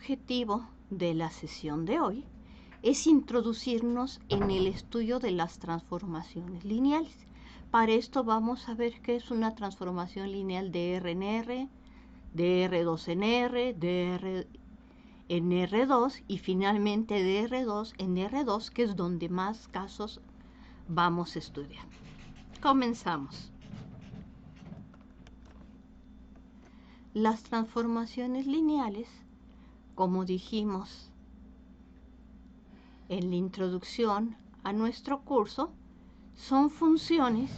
objetivo de la sesión de hoy es introducirnos en el estudio de las transformaciones lineales. Para esto vamos a ver qué es una transformación lineal de R en R, de R2 en R, de R en R2 y finalmente de R2 en R2, que es donde más casos vamos a estudiar. Comenzamos. Las transformaciones lineales, como dijimos en la introducción a nuestro curso, son funciones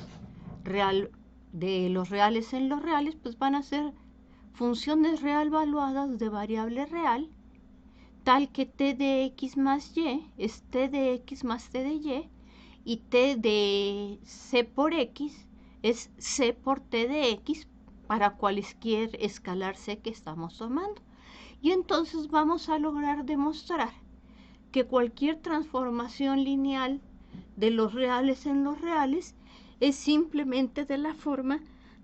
de los reales en los reales, pues van a ser funciones real evaluadas de variable real, tal que t de x más y es t de x más t de y t de c por x es c por t de x para cualquier escalar c que estamos tomando. Y entonces vamos a lograr demostrar que cualquier transformación lineal de los reales en los reales es simplemente de la forma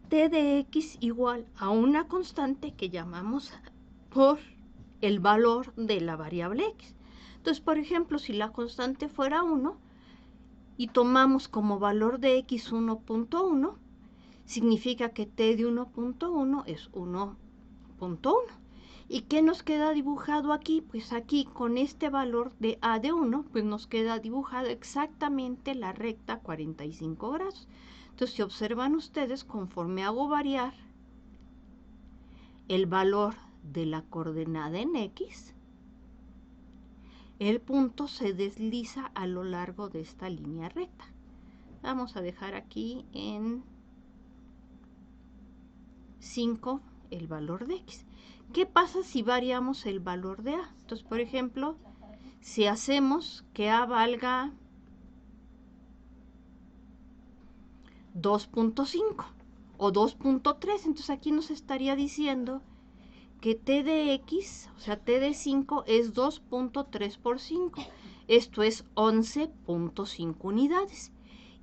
t de x igual a una constante que llamamos por el valor de la variable x. Entonces, por ejemplo, si la constante fuera 1 y tomamos como valor de x 1.1, significa que t de 1.1 es 1.1. ¿Y qué nos queda dibujado aquí? Pues aquí con este valor de a de 1, pues nos queda dibujado exactamente la recta 45 grados. Entonces, si observan ustedes, conforme hago variar el valor de la coordenada en x, el punto se desliza a lo largo de esta línea recta. Vamos a dejar aquí en 5 el valor de x. ¿Qué pasa si variamos el valor de a? Entonces, por ejemplo, si hacemos que a valga 2.5 o 2.3, entonces aquí nos estaría diciendo que t de x, o sea, t de 5 es 2.3 por 5. Esto es 11.5 unidades.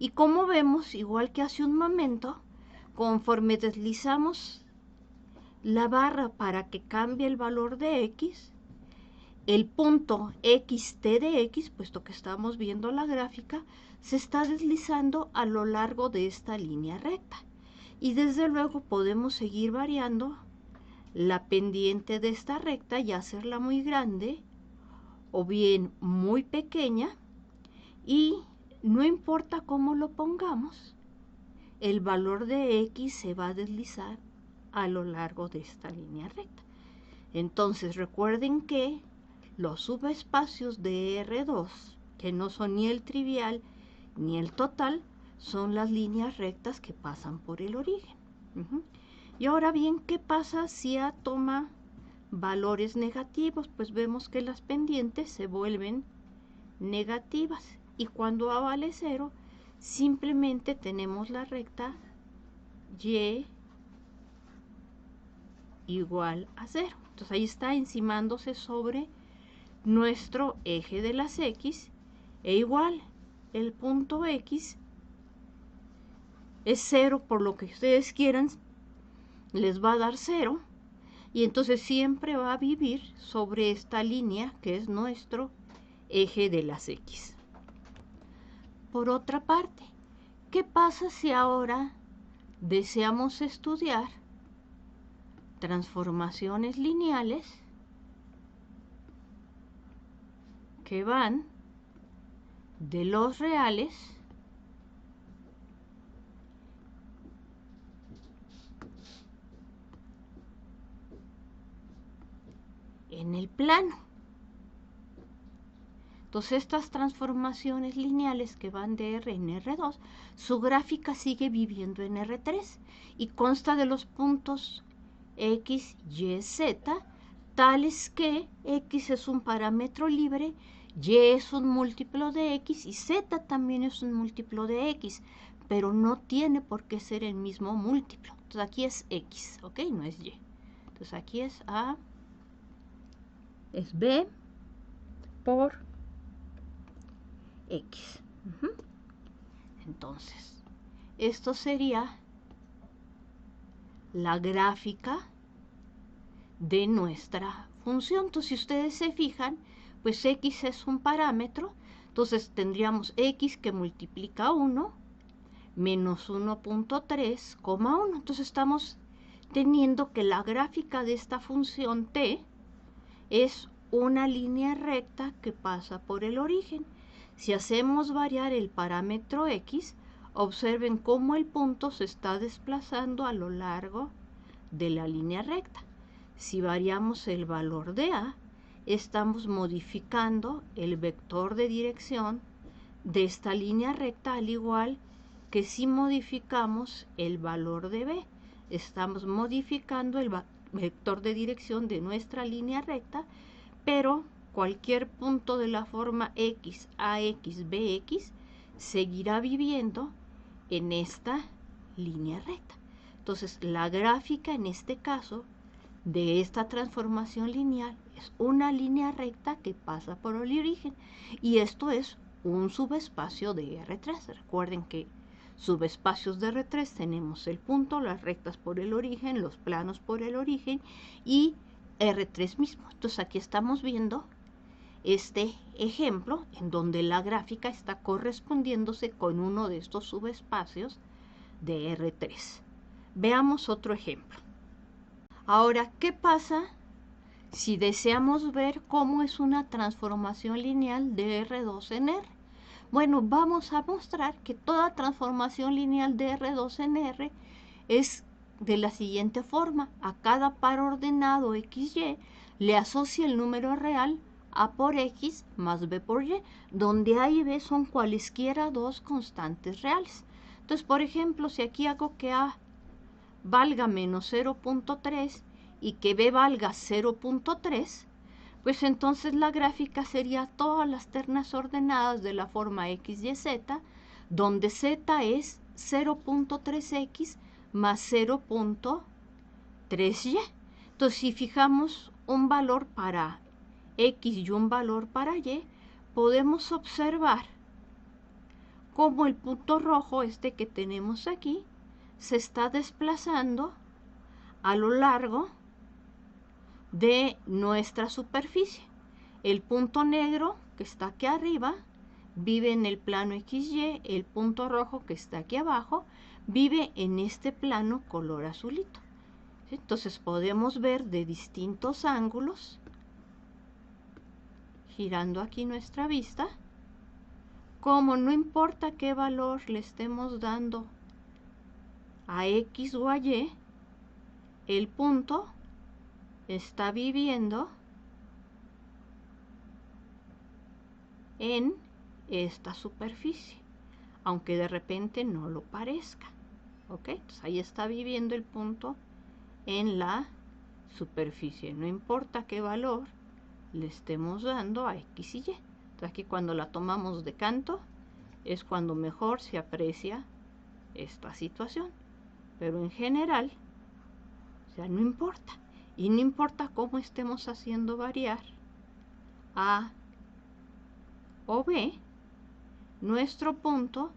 Y como vemos, igual que hace un momento, conforme deslizamos la barra para que cambie el valor de x, el punto xt de x, puesto que estamos viendo la gráfica, se está deslizando a lo largo de esta línea recta. Y desde luego podemos seguir variando la pendiente de esta recta y hacerla muy grande o bien muy pequeña, y no importa cómo lo pongamos, el valor de x se va a deslizar a lo largo de esta línea recta. Entonces recuerden que los subespacios de R2, que no son ni el trivial ni el total, son las líneas rectas que pasan por el origen. Y ahora bien, ¿qué pasa si A toma valores negativos? Pues vemos que las pendientes se vuelven negativas. Y cuando A vale 0, simplemente tenemos la recta y igual a 0. Entonces ahí está encimándose sobre nuestro eje de las x, e igual el punto x es 0, por lo que ustedes quieran, les va a dar 0, y entonces siempre va a vivir sobre esta línea que es nuestro eje de las x. Por otra parte, ¿qué pasa si ahora deseamos estudiar transformaciones lineales que van de los reales en el plano? Entonces, estas transformaciones lineales que van de R en R2, su gráfica sigue viviendo en R3 y consta de los puntos X, Y, Z, tales que X es un parámetro libre, Y es un múltiplo de X y Z también es un múltiplo de X, pero no tiene por qué ser el mismo múltiplo. Entonces aquí es X, ¿ok? No es Y. Entonces aquí es A, es B por X. Entonces, esto sería la gráfica de nuestra función. Entonces, si ustedes se fijan, pues x es un parámetro, entonces tendríamos x que multiplica 1 menos 1.3,1. Entonces estamos teniendo que la gráfica de esta función t es una línea recta que pasa por el origen. Si hacemos variar el parámetro x, observen cómo el punto se está desplazando a lo largo de la línea recta. Si variamos el valor de a, estamos modificando el vector de dirección de esta línea recta, al igual que si modificamos el valor de b. Estamos modificando el vector de dirección de nuestra línea recta, pero cualquier punto de la forma x, ax, bx seguirá viviendo en esta línea recta. Entonces, la gráfica en este caso de esta transformación lineal es una línea recta que pasa por el origen, y esto es un subespacio de R3. Recuerden que subespacios de R3 tenemos el punto, las rectas por el origen, los planos por el origen y R3 mismo. Entonces aquí estamos viendo este ejemplo en donde la gráfica está correspondiéndose con uno de estos subespacios de R3. Veamos otro ejemplo. Ahora, ¿qué pasa si deseamos ver cómo es una transformación lineal de R2 en R? Bueno, vamos a mostrar que toda transformación lineal de R2 en R es de la siguiente forma. A cada par ordenado XY le asocia el número real A por X más B por Y, donde A y B son cualesquiera dos constantes reales. Entonces, por ejemplo, si aquí hago que A valga menos 0.3 y que B valga 0.3, pues entonces la gráfica sería todas las ternas ordenadas de la forma x, y, z, donde z es 0.3x más 0.3y. Entonces, si fijamos un valor para x y un valor para y, podemos observar cómo el punto rojo, este que tenemos aquí, se está desplazando a lo largo de nuestra superficie. El punto negro que está aquí arriba vive en el plano XY, el punto rojo que está aquí abajo vive en este plano color azulito. Entonces podemos ver de distintos ángulos, girando aquí nuestra vista, como no importa qué valor le estemos dando a X o a Y, el punto está viviendo en esta superficie, aunque de repente no lo parezca. ¿Ok? Entonces ahí está viviendo el punto en la superficie, no importa qué valor le estemos dando a X y Y. Entonces aquí, cuando la tomamos de canto, es cuando mejor se aprecia esta situación, pero en general, o sea, no importa. Y no importa cómo estemos haciendo variar A o B, nuestro punto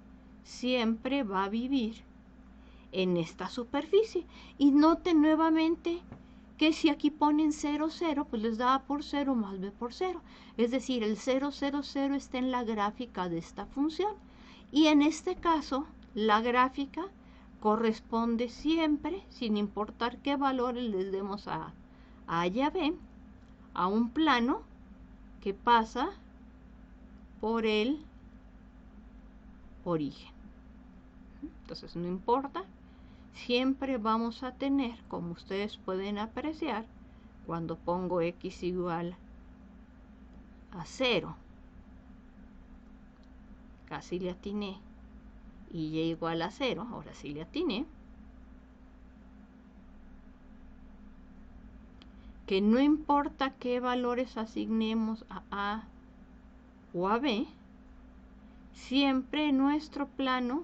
siempre va a vivir en esta superficie. Y noten nuevamente que si aquí ponen 0, 0, pues les da A por 0 más B por 0. Es decir, el 0, 0, 0 está en la gráfica de esta función. Y en este caso, la gráfica corresponde siempre, sin importar qué valores les demos a y a B, a un plano que pasa por el origen. Entonces, no importa, siempre vamos a tener, como ustedes pueden apreciar, cuando pongo X igual a 0, casi le atiné, y Y igual a 0, ahora sí le atiné, que no importa qué valores asignemos a A o a B, siempre nuestro plano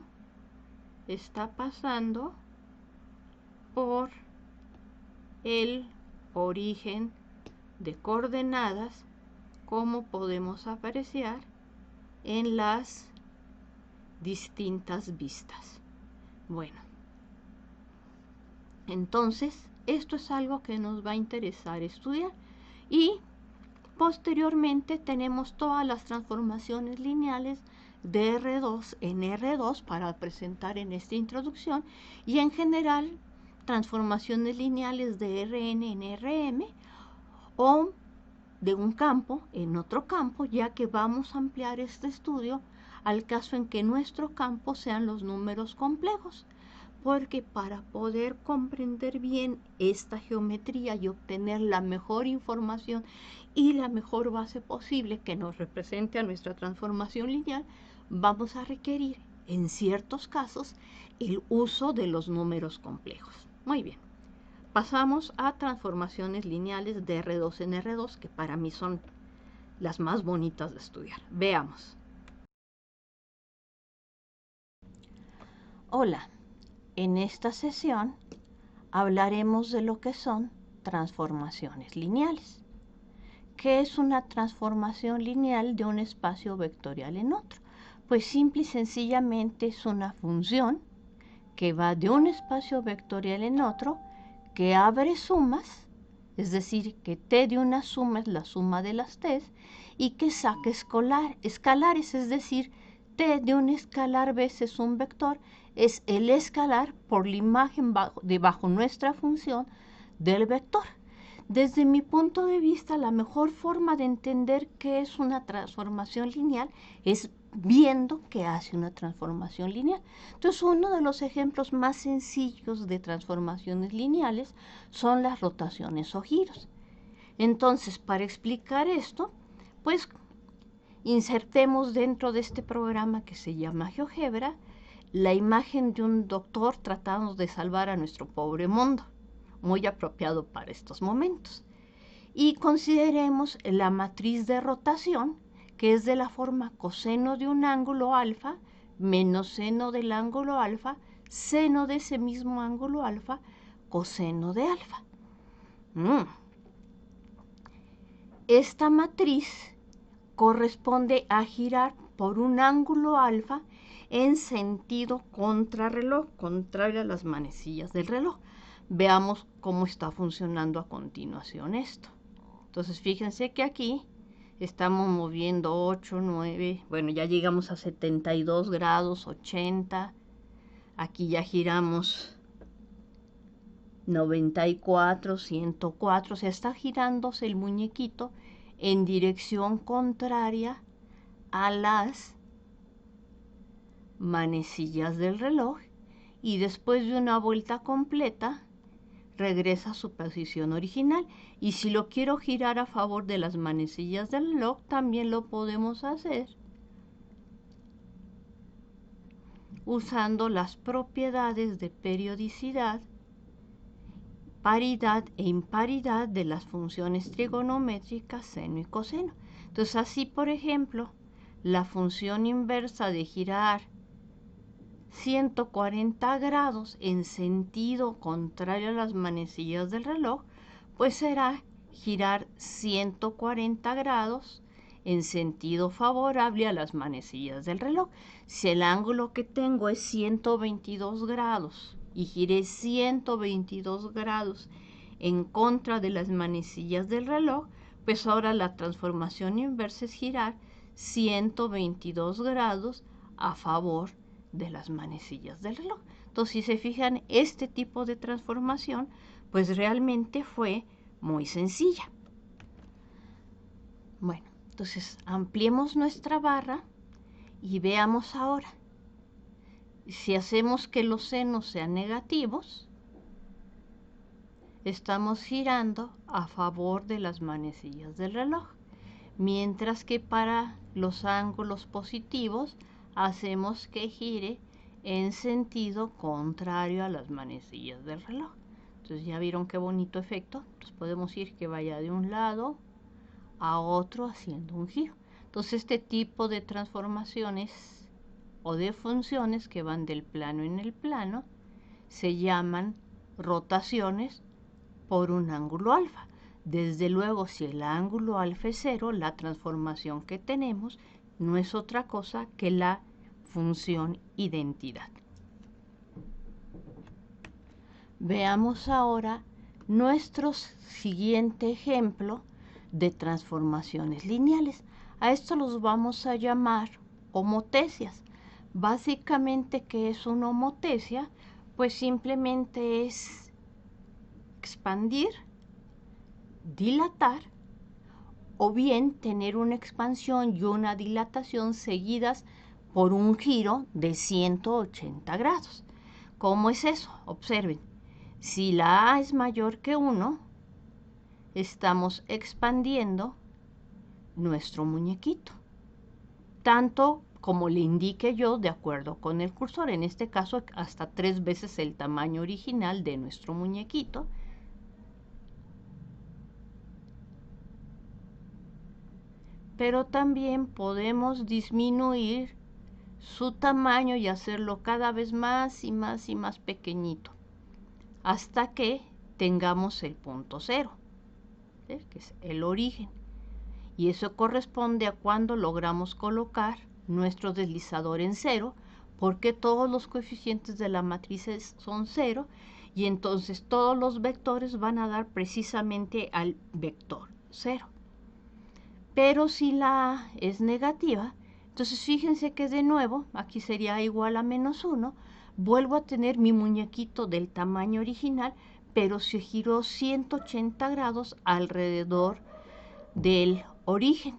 está pasando por el origen de coordenadas, como podemos apreciar en las distintas vistas. Bueno, entonces esto es algo que nos va a interesar estudiar, Y posteriormente tenemos todas las transformaciones lineales de R2 en R2 para presentar en esta introducción, y en general transformaciones lineales de Rn en Rm o de un campo en otro campo, ya que vamos a ampliar este estudio al caso en que nuestro campo sean los números complejos, porque para poder comprender bien esta geometría y obtener la mejor información y la mejor base posible que nos represente a nuestra transformación lineal, vamos a requerir en ciertos casos el uso de los números complejos. Muy bien, pasamos a transformaciones lineales de R2 en R2, que para mí son las más bonitas de estudiar. Veamos. Hola, en esta sesión hablaremos de lo que son transformaciones lineales. ¿Qué es una transformación lineal de un espacio vectorial en otro? Pues simple y sencillamente es una función que va de un espacio vectorial en otro, que abre sumas, es decir, que t de una suma es la suma de las t, y que saca escalares, es decir, t de un escalar veces un vector es el escalar por la imagen debajo nuestra función del vector. Desde mi punto de vista, la mejor forma de entender qué es una transformación lineal es viendo qué hace una transformación lineal. Entonces, uno de los ejemplos más sencillos de transformaciones lineales son las rotaciones o giros. Entonces, para explicar esto, pues insertemos dentro de este programa que se llama GeoGebra la imagen de un doctor tratando de salvar a nuestro pobre mundo, muy apropiado para estos momentos. Y consideremos la matriz de rotación, que es de la forma coseno de un ángulo alfa menos seno del ángulo alfa, seno de ese mismo ángulo alfa, coseno de alfa. Esta matriz corresponde a girar por un ángulo alfa en sentido contrarreloj, contrario a las manecillas del reloj. Veamos cómo está funcionando a continuación esto. Entonces, fíjense que aquí estamos moviendo 8, 9, bueno, ya llegamos a 72 grados, 80. Aquí ya giramos 94, 104. O sea, está girándose el muñequito en dirección contraria a las manecillas del reloj, y después de una vuelta completa regresa a su posición original. Y si lo quiero girar a favor de las manecillas del reloj, también lo podemos hacer usando las propiedades de periodicidad, paridad e imparidad de las funciones trigonométricas seno y coseno. Entonces, así, por ejemplo, la función inversa de girar 140 grados en sentido contrario a las manecillas del reloj, pues será girar 140 grados en sentido favorable a las manecillas del reloj. Si el ángulo que tengo es 122 grados y giré 122 grados en contra de las manecillas del reloj, pues ahora la transformación inversa es girar 122 grados a favor de las manecillas del reloj. Entonces, si se fijan, este tipo de transformación pues realmente fue muy sencilla. Bueno, entonces ampliemos nuestra barra y veamos ahora. Si hacemos que los senos sean negativos, estamos girando a favor de las manecillas del reloj, mientras que para los ángulos positivos hacemos que gire en sentido contrario a las manecillas del reloj. Entonces, ya vieron qué bonito efecto. Entonces, podemos ir que vaya de un lado a otro haciendo un giro. Entonces, este tipo de transformaciones o de funciones que van del plano en el plano se llaman rotaciones por un ángulo alfa. Desde luego, si el ángulo alfa es 0, la transformación que tenemos no es otra cosa que la función identidad. Veamos ahora nuestro siguiente ejemplo de transformaciones lineales. A esto los vamos a llamar homotecias. Básicamente, ¿qué es una homotecia? Pues simplemente es expandir, dilatar, o bien tener una expansión y una dilatación seguidas por un giro de 180 grados. ¿Cómo es eso? Observen, si la A es mayor que 1, estamos expandiendo nuestro muñequito, tanto como le indique yo de acuerdo con el cursor, en este caso hasta 3 veces el tamaño original de nuestro muñequito. Pero también podemos disminuir su tamaño y hacerlo cada vez más y más y más pequeñito, hasta que tengamos el punto cero, ¿sí? Que es el origen. Y eso corresponde a cuando logramos colocar nuestro deslizador en cero, porque todos los coeficientes de la matriz son cero, y entonces todos los vectores van a dar precisamente al vector cero. Pero si la A es negativa, entonces fíjense que de nuevo, aquí sería igual a menos 1, vuelvo a tener mi muñequito del tamaño original, pero se giró 180 grados alrededor del origen.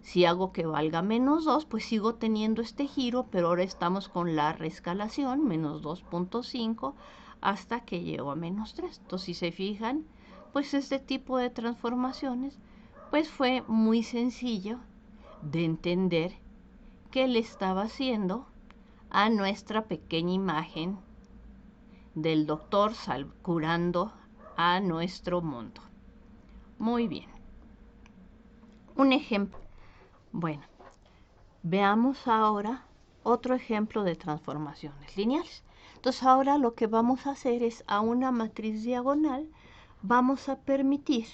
Si hago que valga menos 2, pues sigo teniendo este giro, pero ahora estamos con la reescalación, menos 2.5, hasta que llego a menos 3. Entonces, si se fijan, pues este tipo de transformaciones pues fue muy sencillo de entender qué le estaba haciendo a nuestra pequeña imagen del doctor curando a nuestro mundo. Muy bien. Un ejemplo. Bueno, veamos ahora otro ejemplo de transformaciones lineales. Entonces ahora lo que vamos a hacer es a una matriz diagonal vamos a permitir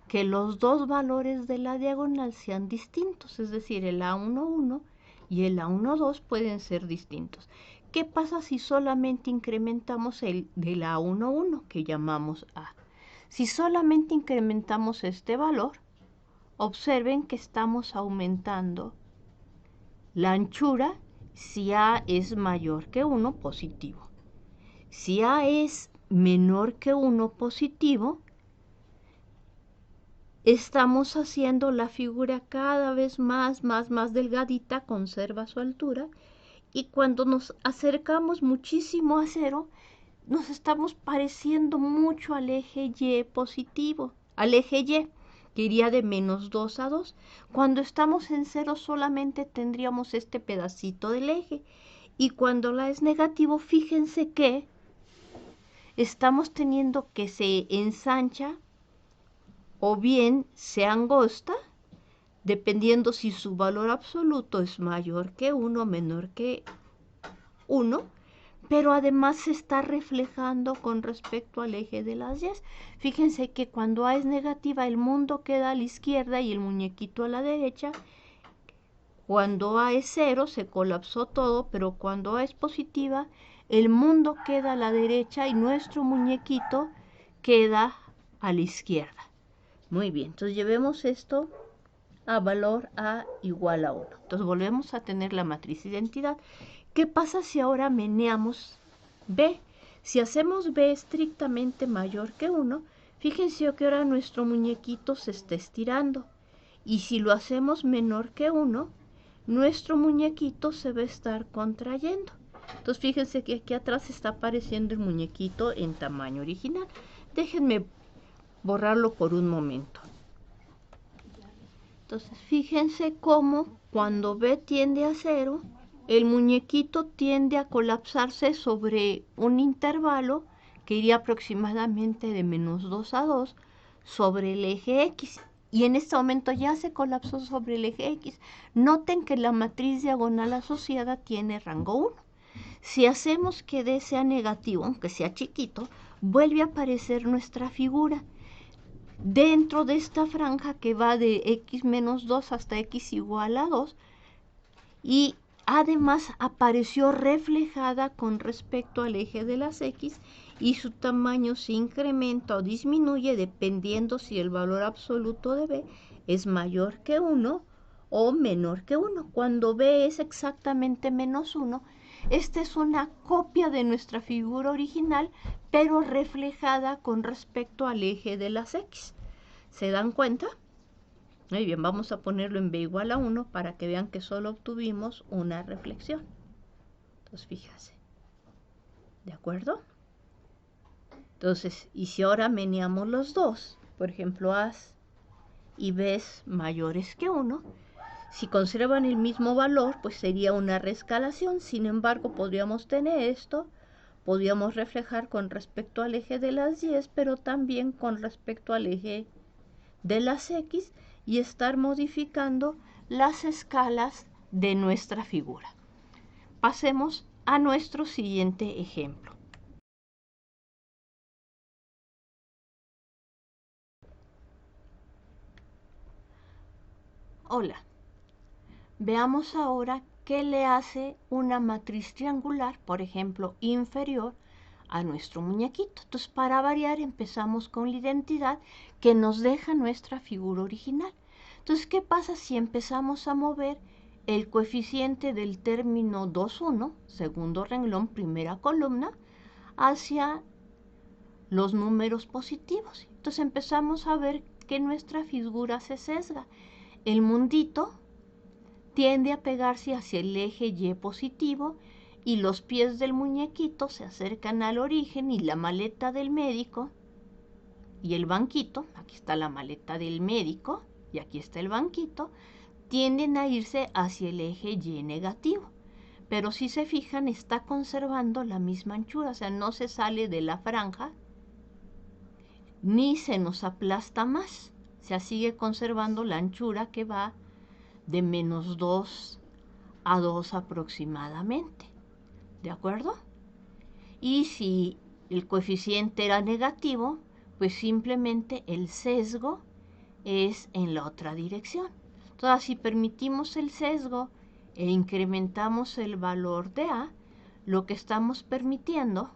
que los dos valores de la diagonal sean distintos, es decir, el A11 y el A12 pueden ser distintos. ¿Qué pasa si solamente incrementamos el del A11, que llamamos A? Si solamente incrementamos este valor, observen que estamos aumentando la anchura si A es mayor que 1, positivo. Si A es menor que 1, positivo, estamos haciendo la figura cada vez más delgadita, conserva su altura, y cuando nos acercamos muchísimo a cero, nos estamos pareciendo mucho al eje Y positivo, al eje Y, que iría de menos 2 a 2. Cuando estamos en cero solamente tendríamos este pedacito del eje, y cuando la es negativo, fíjense que estamos teniendo que se ensancha o bien se angosta, dependiendo si su valor absoluto es mayor que 1 o menor que 1, pero además se está reflejando con respecto al eje de las Y. Fíjense que cuando A es negativa, el mundo queda a la izquierda y el muñequito a la derecha. Cuando A es 0, se colapsó todo, pero cuando A es positiva, el mundo queda a la derecha y nuestro muñequito queda a la izquierda. Muy bien, entonces llevemos esto a valor A igual a 1. Entonces volvemos a tener la matriz de identidad. ¿Qué pasa si ahora meneamos B? Si hacemos B estrictamente mayor que 1, fíjense que ahora nuestro muñequito se está estirando. Y si lo hacemos menor que 1, nuestro muñequito se va a estar contrayendo. Entonces fíjense que aquí atrás está apareciendo el muñequito en tamaño original. Déjenme borrarlo por un momento. Entonces fíjense cómo cuando B tiende a 0, el muñequito tiende a colapsarse sobre un intervalo que iría aproximadamente de menos 2 a 2 sobre el eje X. Y en este momento ya se colapsó sobre el eje X. Noten que la matriz diagonal asociada tiene rango 1. Si hacemos que D sea negativo, aunque sea chiquito, vuelve a aparecer nuestra figura dentro de esta franja que va de X menos 2 hasta X igual a 2, y además apareció reflejada con respecto al eje de las X, y su tamaño se incrementa o disminuye dependiendo si el valor absoluto de B es mayor que 1 o menor que 1. Cuando B es exactamente menos 1, esta es una copia de nuestra figura original, pero reflejada con respecto al eje de las X. ¿Se dan cuenta? Muy bien, vamos a ponerlo en B igual a 1 para que vean que solo obtuvimos una reflexión. Entonces, fíjense. ¿De acuerdo? Entonces, y si ahora meneamos los dos, por ejemplo, A y B mayores que 1, si conservan el mismo valor, pues sería una reescalación. Sin embargo, podríamos tener esto, podríamos reflejar con respecto al eje de las Y, pero también con respecto al eje de las X y estar modificando las escalas de nuestra figura. Pasemos a nuestro siguiente ejemplo. Hola. Veamos ahora qué le hace una matriz triangular, por ejemplo, inferior a nuestro muñequito. Entonces, para variar, empezamos con la identidad que nos deja nuestra figura original. Entonces, ¿qué pasa si empezamos a mover el coeficiente del término 2,1, segundo renglón, primera columna, hacia los números positivos? Entonces empezamos a ver que nuestra figura se sesga. El mundito tiende a pegarse hacia el eje Y positivo y los pies del muñequito se acercan al origen y la maleta del médico y el banquito, aquí está la maleta del médico y aquí está el banquito, tienden a irse hacia el eje Y negativo. Pero si se fijan, está conservando la misma anchura, o sea, no se sale de la franja ni se nos aplasta más. O sea, sigue conservando la anchura que va de -2 a 2 aproximadamente. ¿De acuerdo? Y si el coeficiente era negativo, pues simplemente el sesgo es en la otra dirección. Entonces, si permitimos el sesgo e incrementamos el valor de A, lo que estamos permitiendo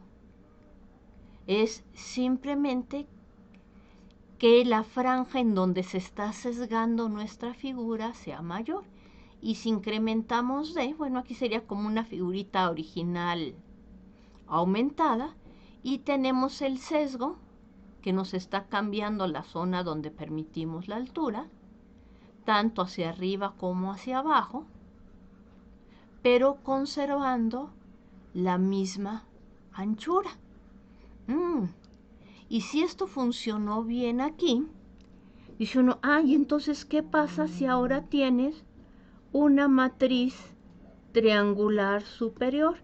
es simplemente que la franja en donde se está sesgando nuestra figura sea mayor. Y si incrementamos D, bueno, aquí sería como una figurita original aumentada, y tenemos el sesgo que nos está cambiando la zona donde permitimos la altura, tanto hacia arriba como hacia abajo, pero conservando la misma anchura. Y si esto funcionó bien aquí, dice uno, y entonces, ¿qué pasa si ahora tienes una matriz triangular superior?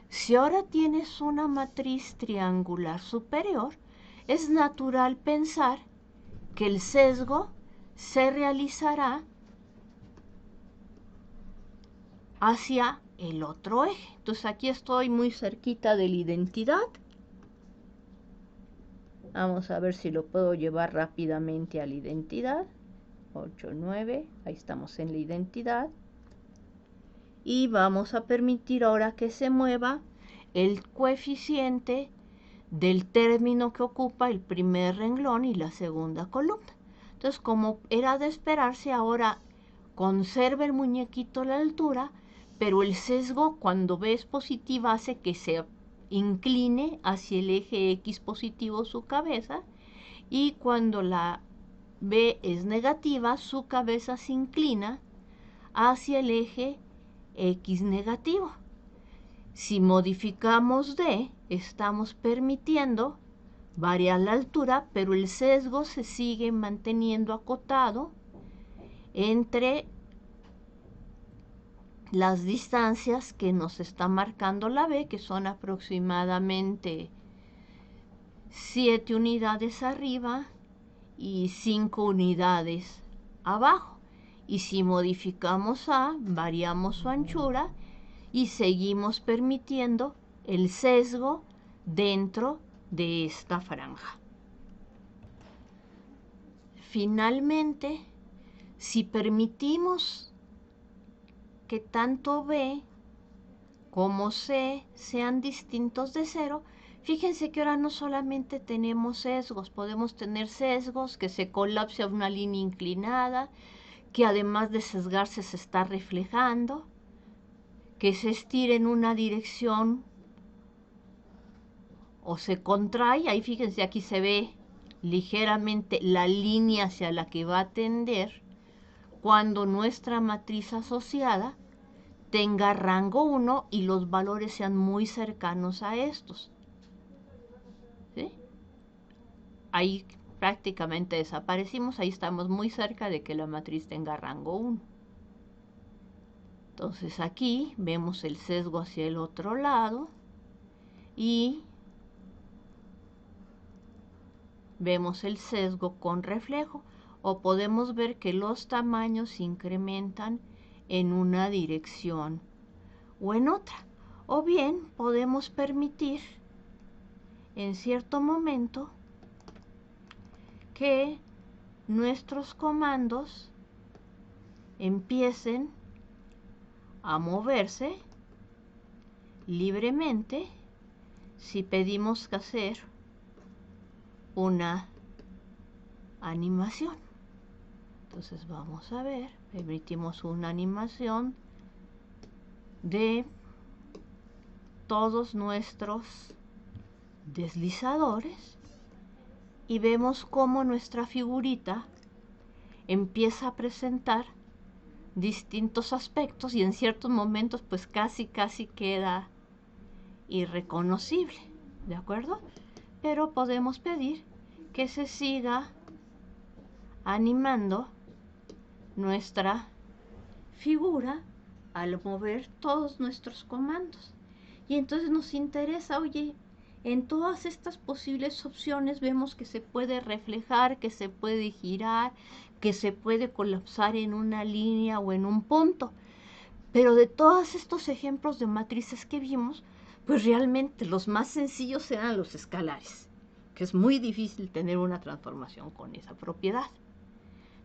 Si ahora tienes una matriz triangular superior, es natural pensar que el sesgo se realizará hacia el otro eje. Entonces aquí estoy muy cerquita de la identidad. Vamos a ver si lo puedo llevar rápidamente a la identidad. 8, 9, ahí estamos en la identidad. Y vamos a permitir ahora que se mueva el coeficiente del término que ocupa el primer renglón y la segunda columna. Entonces, como era de esperarse, ahora conserva el muñequito la altura, pero el sesgo cuando B es positiva hace que se incline hacia el eje X positivo su cabeza, y cuando la B es negativa, su cabeza se inclina hacia el eje X negativo. Si modificamos D, estamos permitiendo variar la altura, pero el sesgo se sigue manteniendo acotado entre las distancias que nos está marcando la B, que son aproximadamente 7 unidades arriba y 5 unidades abajo. Y si modificamos A, variamos su anchura y seguimos permitiendo el sesgo dentro de esta franja. Finalmente, si permitimos que tanto B como C sean distintos de 0, Fíjense que ahora no solamente tenemos sesgos, podemos tener sesgos que se colapse a una línea inclinada, que además de sesgarse se está reflejando, que se estire en una dirección o se contrae. Ahí fíjense, aquí se ve ligeramente la línea hacia la que va a tender cuando nuestra matriz asociada tenga rango 1 y los valores sean muy cercanos a estos. ¿Sí? Ahí prácticamente desaparecimos, ahí estamos muy cerca de que la matriz tenga rango 1. Entonces aquí vemos el sesgo hacia el otro lado y vemos el sesgo con reflejo, o podemos ver que los tamaños se incrementan en una dirección o en otra. O bien podemos permitir en cierto momento que nuestros comandos empiecen a moverse libremente si pedimos que hacer una animación. Entonces vamos a ver, permitimos una animación de todos nuestros deslizadores y vemos cómo nuestra figurita empieza a presentar distintos aspectos y en ciertos momentos pues casi queda irreconocible, ¿de acuerdo? Pero podemos pedir que se siga animando nuestra figura al mover todos nuestros comandos. Y entonces nos interesa, oye, en todas estas posibles opciones vemos que se puede reflejar, que se puede girar, que se puede colapsar en una línea o en un punto. Pero de todos estos ejemplos de matrices que vimos, pues realmente los más sencillos eran los escalares, que es muy difícil tener una transformación con esa propiedad.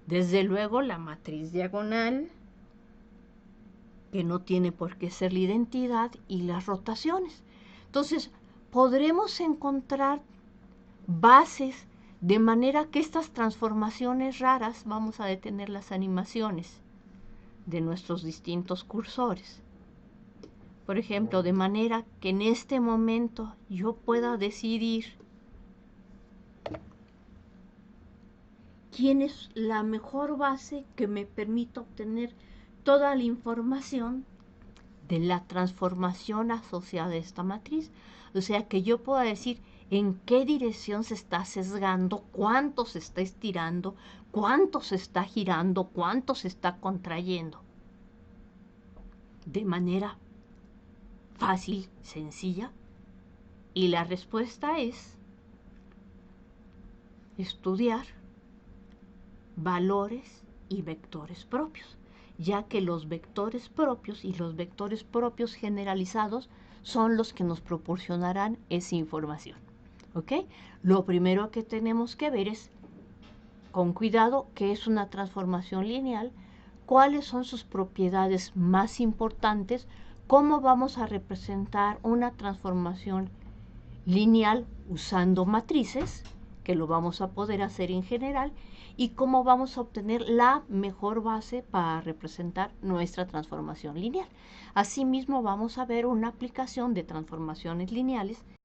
Desde luego la matriz diagonal, que no tiene por qué ser la identidad, y las rotaciones. Entonces, podremos encontrar bases de manera que estas transformaciones raras, vamos a detener las animaciones de nuestros distintos cursores. Por ejemplo, de manera que en este momento yo pueda decidir quién es la mejor base que me permita obtener toda la información de la transformación asociada a esta matriz. O sea, que yo pueda decir en qué dirección se está sesgando, cuánto se está estirando, cuánto se está girando, cuánto se está contrayendo. De manera fácil, sencilla. Y la respuesta es estudiar valores y vectores propios, ya que los vectores propios y los vectores propios generalizados son los que nos proporcionarán esa información. ¿Ok? Lo primero que tenemos que ver es, con cuidado, qué es una transformación lineal, cuáles son sus propiedades más importantes, cómo vamos a representar una transformación lineal usando matrices, que lo vamos a poder hacer en general, y cómo vamos a obtener la mejor base para representar nuestra transformación lineal. Asimismo, vamos a ver una aplicación de transformaciones lineales